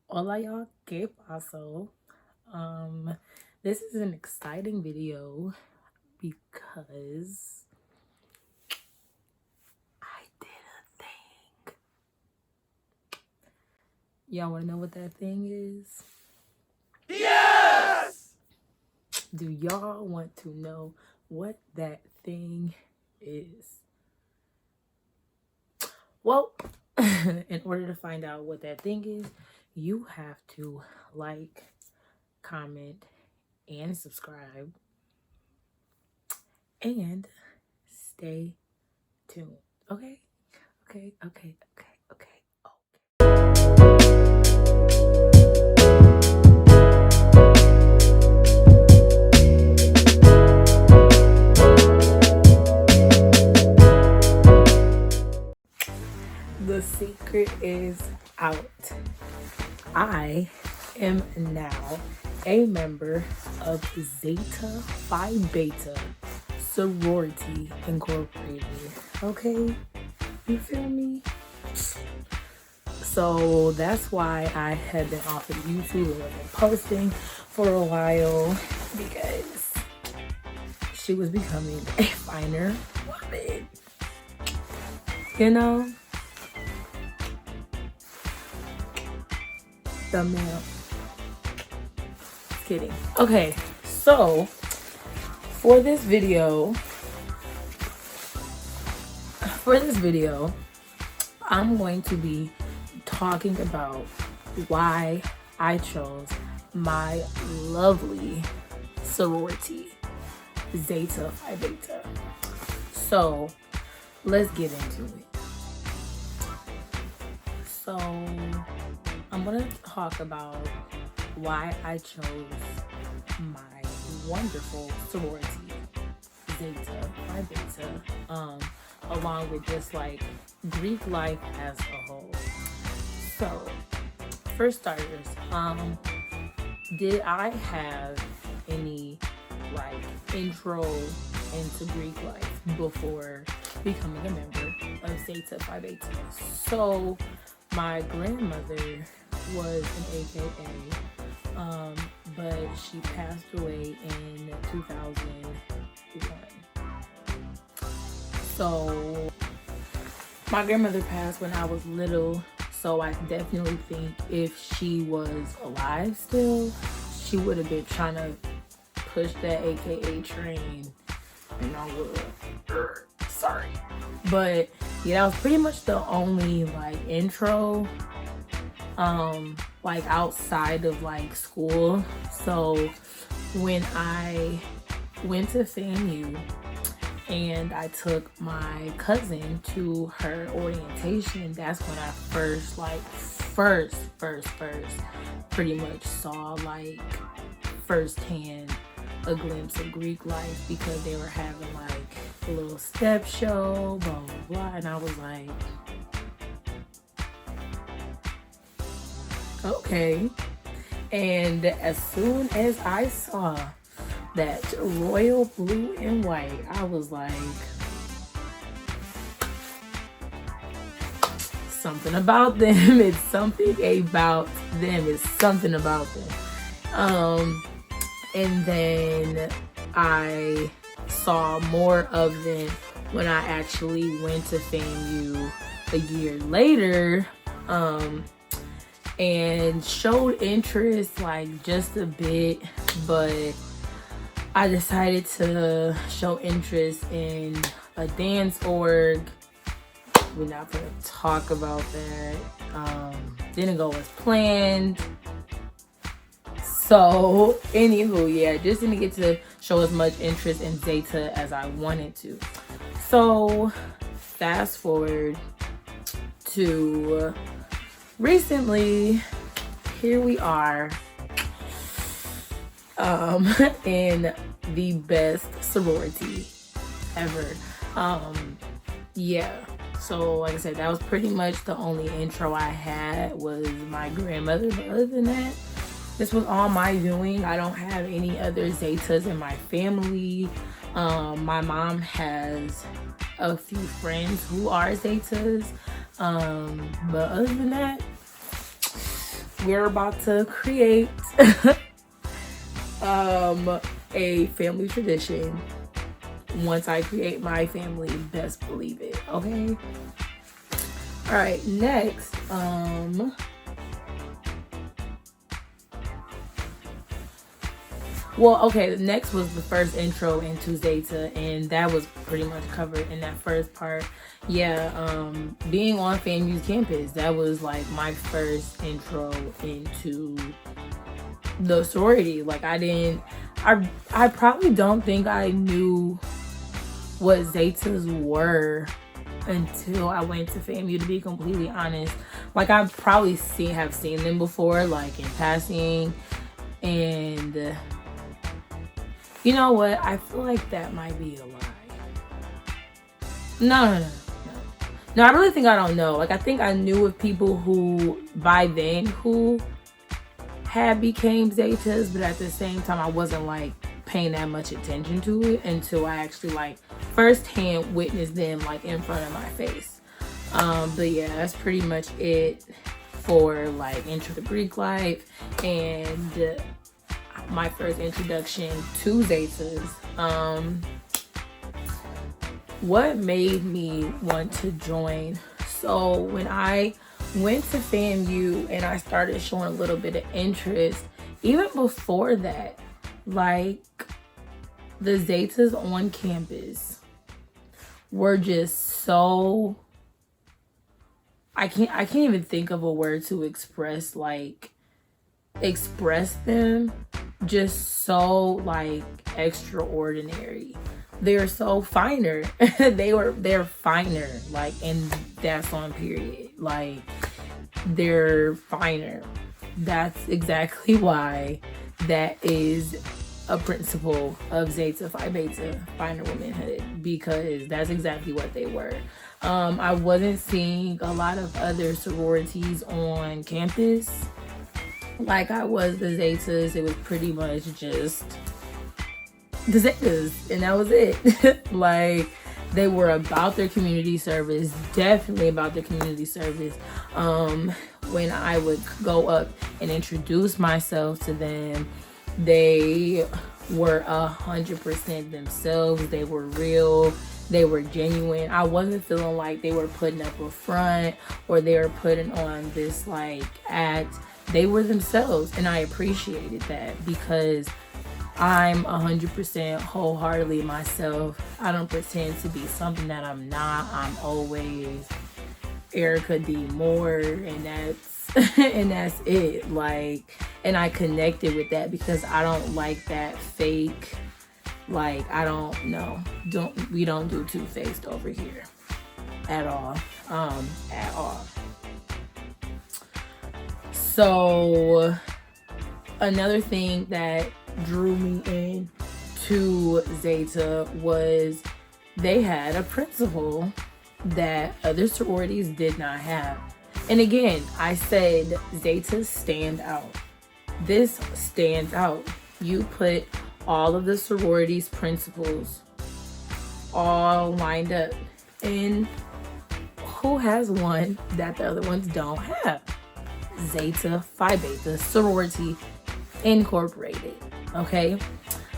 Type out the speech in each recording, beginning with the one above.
Hola y'all, ¿qué pasó? This is an exciting video because I did a thing. Y'all wanna know what that thing is? Yes! Do y'all want to know what that thing is? Well, in order to find out what that thing is, you have to like, comment, and subscribe. And stay tuned. Okay? Okay. The secret is out. I am now a member of Zeta Phi Beta Sorority Incorporated. Okay? You feel me? So that's why I had been off of YouTube and wasn't posting for a while, because she was becoming a finer woman. You know? Thumbnail. Just kidding. Okay, so for this video, I'm going to be talking about why I chose my lovely sorority, Zeta Phi Beta. So let's get into it. So I'm gonna talk about why I chose my wonderful sorority, Zeta Phi Beta, along with just like Greek life as a whole. So, for starters, did I have any like intro into Greek life before becoming a member of Zeta Phi Beta? So, my grandmother was an AKA, but she passed away in 2001. So my grandmother passed when I was little, so I definitely think if she was alive still, she would have been trying to push that AKA train, and I would, sorry. But yeah, that was pretty much the only like intro, like outside of like school. So when I went to FAMU and I took my cousin to her orientation, that's when I first pretty much saw like firsthand a glimpse of Greek life, because they were having like a little step show, blah blah blah, and I was like, okay. And as soon as I saw that royal blue and white, I was like, something about them. It's something about them. It's something about them. And then I saw more of them when I actually went to FAMU a year later, and showed interest like just a bit, but I decided to show interest in a dance org. We're not gonna talk about that. Didn't go as planned. So anywho, yeah, just didn't get to show as much interest in Zeta as I wanted to. So fast forward to recently, here we are, in the best sorority ever. Yeah, so like I said, that was pretty much the only intro I had, was my grandmother. But other than that, this was all my doing. I don't have any other Zetas in my family. My mom has a few friends who are Zetas, but other than that, we're about to create a family tradition. Once I create my family, best believe it, okay? All right, next, well, okay, the next was the first intro into Zeta, and that was pretty much covered in that first part. Yeah, being on FAMU's campus, that was like my first intro into the sorority. Like, I probably don't think I knew what Zetas were until I went to FAMU, to be completely honest. Like, I've probably have seen them before, like in passing, and you know what? I feel like that might be a lie. No, I really think I don't know. Like, I think I knew of people who, by then, who had became Zetas, but at the same time, I wasn't, like, paying that much attention to it until I actually, like, firsthand witnessed them, like, in front of my face. But yeah, that's pretty much it for, like, Intro to Greek Life and my first introduction to Zetas. What made me want to join? So when I went to FAMU and I started showing a little bit of interest, even before that, like, the Zetas on campus were just so, I can't even think of a word to express them, just so, like, extraordinary. They're so finer. they're finer, like, and that's on period. Like, they're finer. That's exactly why that is a principle of Zeta Phi Beta, finer womanhood, because that's exactly what they were. I wasn't seeing a lot of other sororities on campus like I was the Zetas. It was pretty much just the Zetas, and that was it. Like, they were about their community service, definitely about their community service. When I would go up and introduce myself to them, they were 100% themselves. They were real. They were genuine. I wasn't feeling like they were putting up a front or they were putting on this, like, act. They were themselves, and I appreciated that because I'm 100% wholeheartedly myself. I don't pretend to be something that I'm not. I'm always Airica D. Moore, and that's it. Like, and I connected with that because I don't like that fake. Like, I don't know. We don't do two-faced over here at all. At all. So another thing that drew me in to Zeta was they had a principle that other sororities did not have. And again, I said Zetas stand out. This stands out. You put all of the sororities' principles all lined up, and who has one that the other ones don't have? Zeta Phi Beta, Sorority Incorporated. Okay,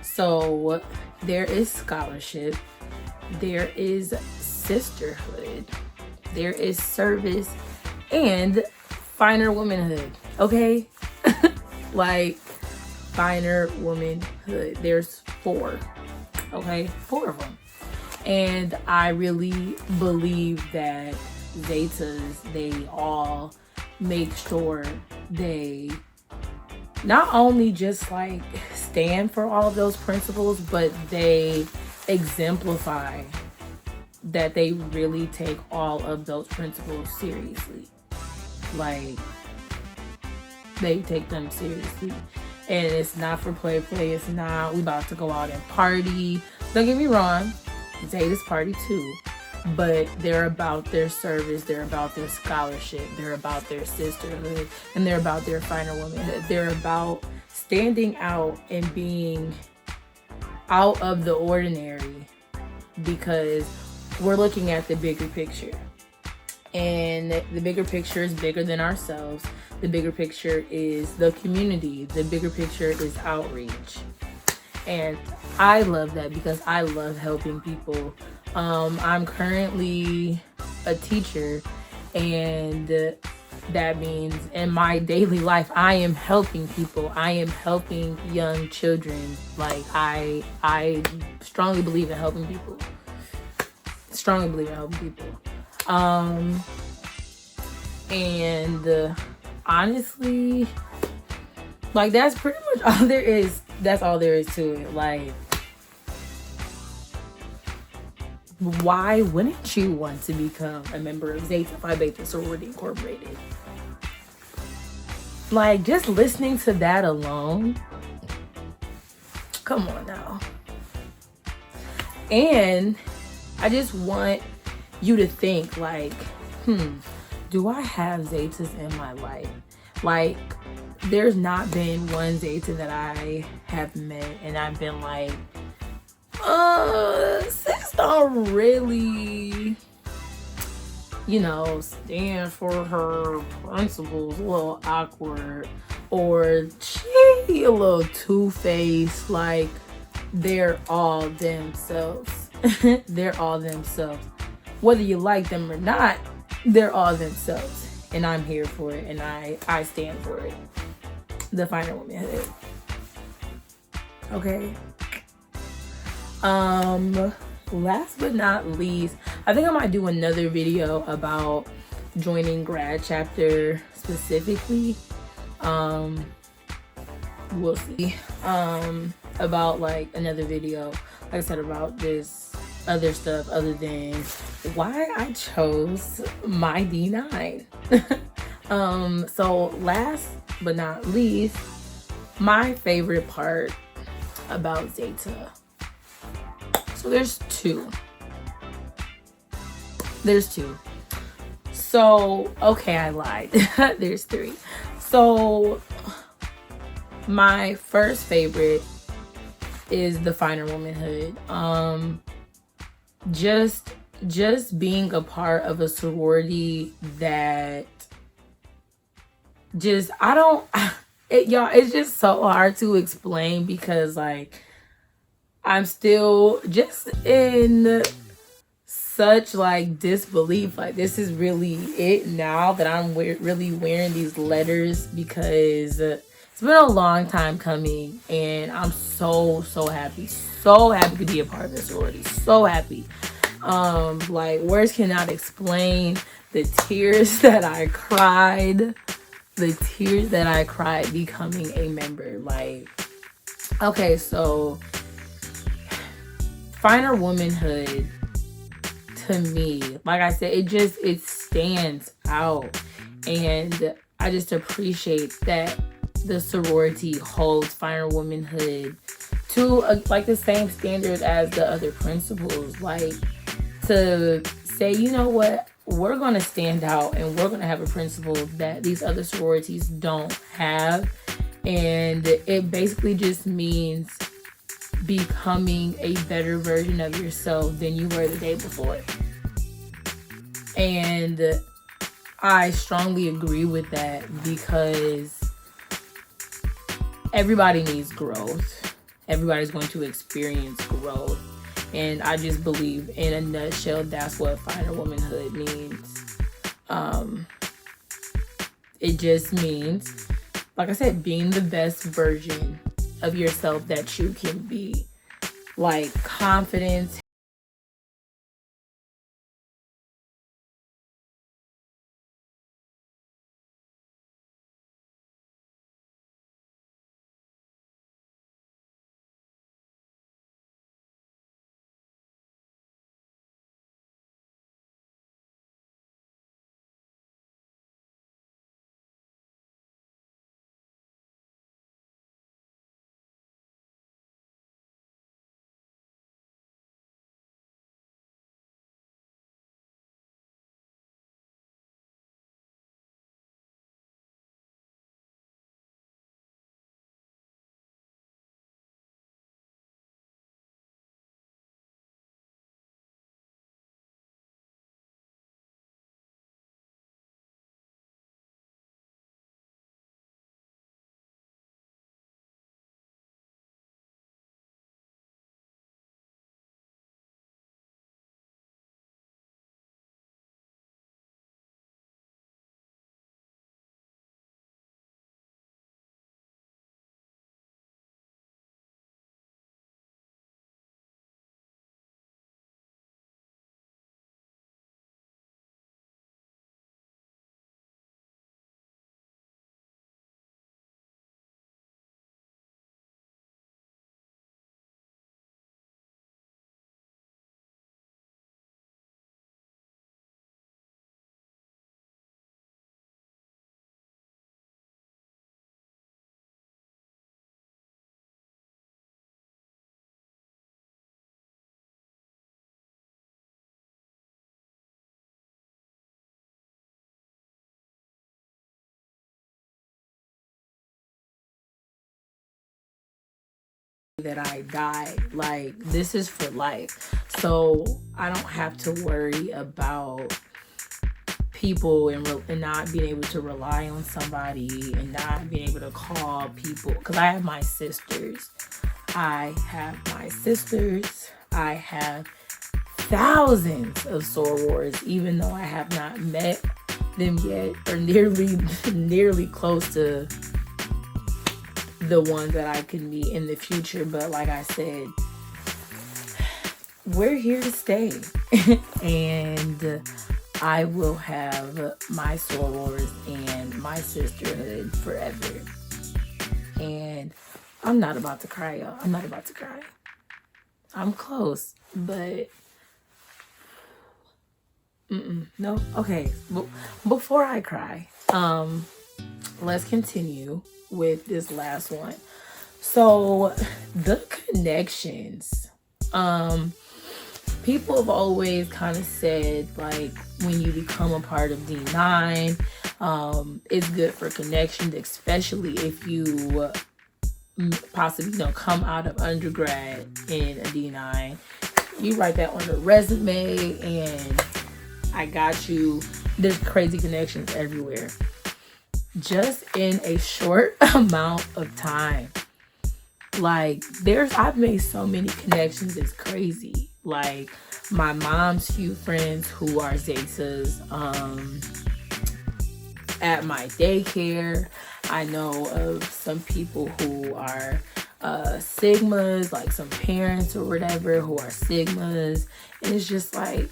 so there is scholarship, there is sisterhood, there is service, and finer womanhood. Okay, like, finer womanhood. There's 4. Okay, 4 of them. And I really believe that Zetas, they all make sure they not only just, like, stand for all of those principles, but they exemplify that they really take all of those principles seriously. Like, they take them seriously. And it's not for play. It's not, we about to go out and party. Don't get me wrong, Zeta's party too. But they're about their service, they're about their scholarship, they're about their sisterhood, and they're about their finer womanhood. They're about standing out and being out of the ordinary because we're looking at the bigger picture. And the bigger picture is bigger than ourselves. The bigger picture is the community. The bigger picture is outreach. And I love that because I love helping people. I'm currently a teacher, and that means in my daily life I am helping people. I am helping young children. Like I strongly believe in helping people. Strongly believe in helping people. And honestly, like that's pretty much all there is. That's all there is to it. Like, why wouldn't you want to become a member of Zeta Phi Beta Sorority Incorporated? Like, just listening to that alone, come on now. And I just want you to think like, do I have Zetas in my life? Like, there's not been one Zeta that I have met and I've been like, sis don't really, stand for her principles, a little awkward, or she a little two-faced. Like, they're all themselves. They're all themselves. Whether you like them or not, they're all themselves. And I'm here for it, and I stand for it. The finer womanhood. Okay. Last but not least, I think I might do another video about joining grad chapter specifically. We'll see. About like another video, like I said, about this other stuff other than why I chose my D9. So last but not least, my favorite part about Zeta. So there's two. So, okay, I lied. There's three. So my first favorite is the finer womanhood. Just being a part of a sorority that just it's just so hard to explain because like I'm still just in such like disbelief. Like, this is really it now that I'm really wearing these letters, because it's been a long time coming, and I'm so happy to be a part of this sorority. So happy. Like, words cannot explain the tears that I cried. Becoming a member. Like, okay, so finer womanhood, to me, like I said, it stands out, and I just appreciate that the sorority holds finer womanhood to like the same standard as the other principles. Like, to say, you know what, we're going to stand out and we're going to have a principle that these other sororities don't have. And it basically just means becoming a better version of yourself than you were the day before. And I strongly agree with that, because everybody needs growth. Everybody's going to experience growth. And I just believe, in a nutshell, that's what finer womanhood means. It just means, like I said, being the best version of yourself that you can be. Like, confidence, that I die. Like, this is for life. So I don't have to worry about people and not being able to rely on somebody and not being able to call people, because I have my sisters. I have thousands of sorors, even though I have not met them yet, or nearly close to the ones that I can meet in the future. But like I said, we're here to stay. And I will have my sorors and my sisterhood forever. And I'm not about to cry, y'all. I'm not about to cry. I'm close, but no. Okay, before I cry, let's continue with this last one. So the connections, people have always kind of said, like, when you become a part of D9, it's good for connections, especially if you possibly, come out of undergrad in a D9. You write that on the resume and I got you. There's crazy connections everywhere. Just in a short amount of time. Like, I've made so many connections, it's crazy. Like, my mom's few friends who are Zetas, at my daycare. I know of some people who are Sigmas, like some parents or whatever who are Sigmas. And it's just like,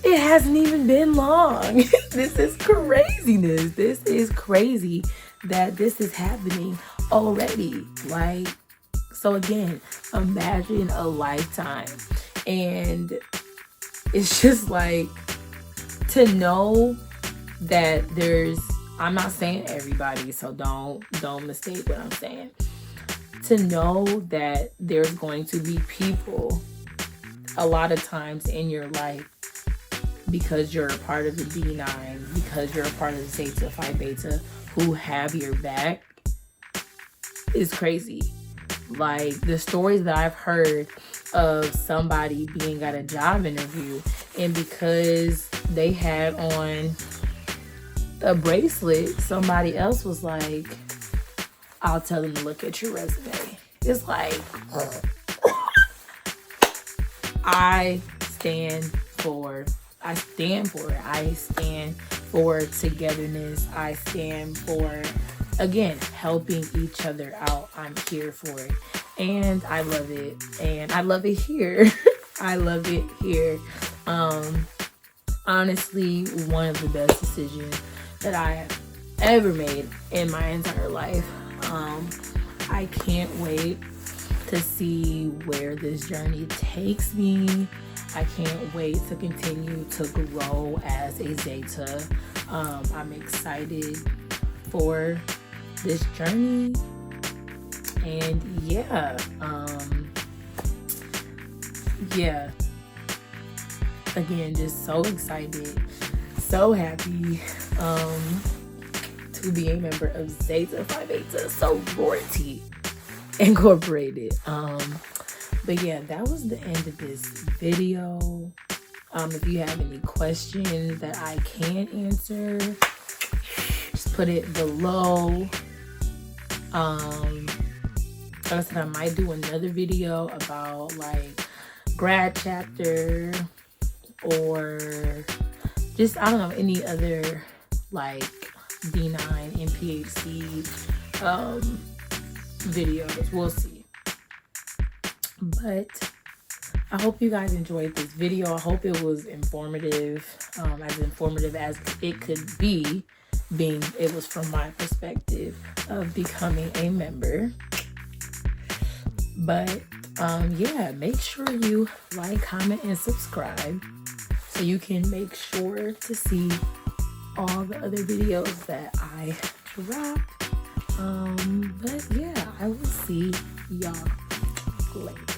it hasn't even been long. This is craziness. This is crazy that this is happening already. Like, so again, imagine a lifetime. And it's just like, to know that I'm not saying everybody, so don't mistake what I'm saying. To know that there's going to be people a lot of times in your life, because you're a part of the D9, because you're a part of the Zeta Phi Beta, who have your back, is crazy. Like, the stories that I've heard of somebody being at a job interview, and because they had on a bracelet, somebody else was like, I'll tell them to look at your resume. It's like, I stand for it. I stand for togetherness. I stand for, again, helping each other out. I'm here for it. And I love it. And I love it here. I love it here. Honestly, one of the best decisions that I have ever made in my entire life. I can't wait to see where this journey takes me. I can't wait to continue to grow as a Zeta. I'm excited for this journey. And yeah. Again, just so excited, so happy to be a member of Zeta Phi Beta Sorority Incorporated. But yeah, that was the end of this video. If you have any questions that I can't answer, just put it below. Like I said, I might do another video about like grad chapter, or just, I don't know, any other like D9 and PhD videos. We'll see. But I hope you guys enjoyed this video. I hope it was informative, as informative as it could be, being it was from my perspective of becoming a member. But yeah, make sure you like, comment, and subscribe so you can make sure to see all the other videos that I drop. But yeah, I will see y'all later.